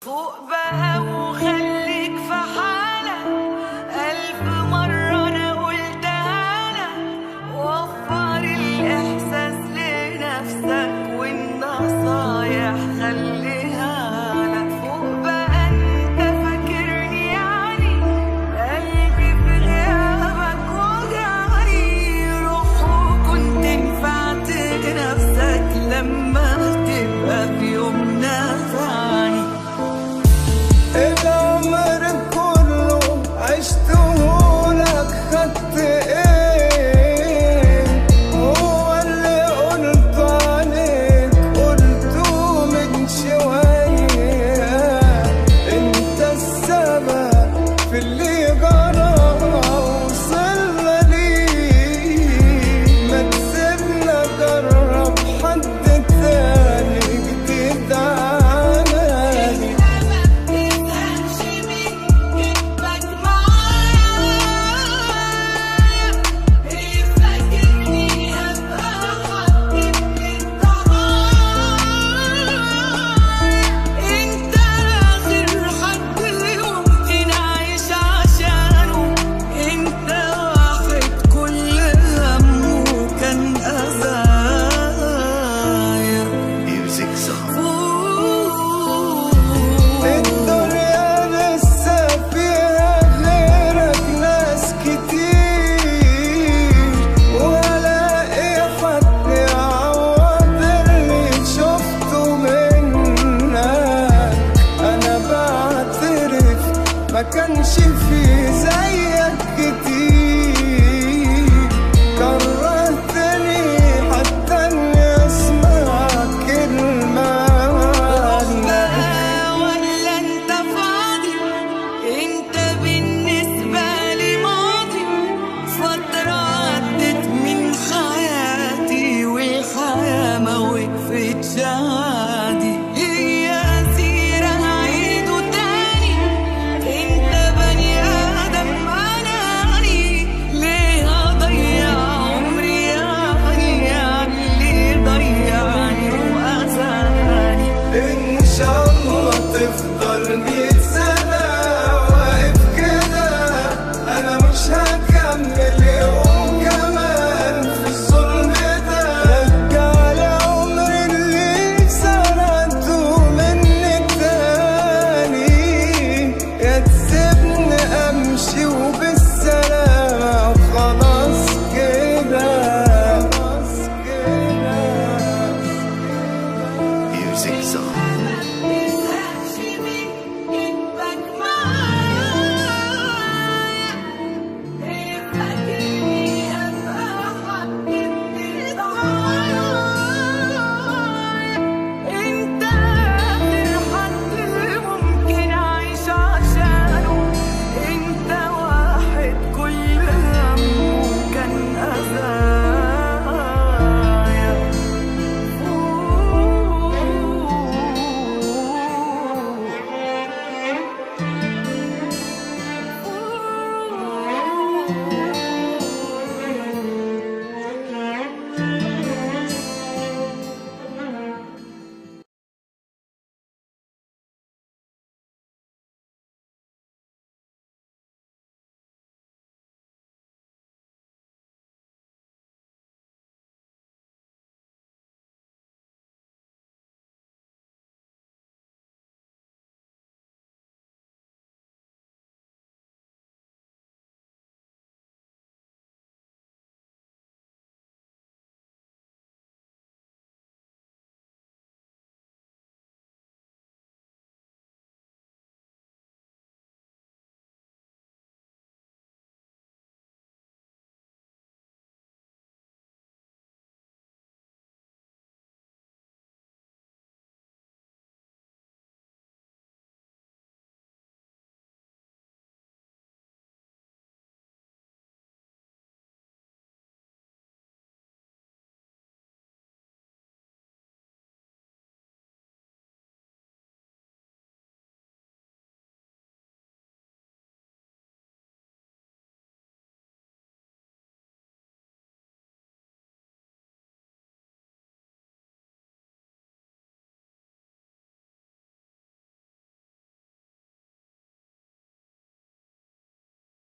فوق بقى وخليك في حالك، 1000 مرة أنا قلتها لك. وفر الإحساس لنفسك والنصايح خليها لك. فوق بقى أنت فاكرني يعني قلبي في غيابك وجعني. روح وكنت نفعت نفسك لما تبقى في يوم نافعني. العمر كله عشتهولك خدت ايه؟ هو اللي قلت عليك قلته من شوية. انت السبب في اللي جرى وصلنا ليه. ما تسيبنا جرب حد تاني جديد علاني. ما كانش في زيك كتير. كرهتني حتى اني اسمع كلمة عنك. ولا انت فاضي؟ انت بالنسبة لي ماضي. فترة عدت من حياتي والحياة ما وقفتش عادي. إن شاء الله تفضل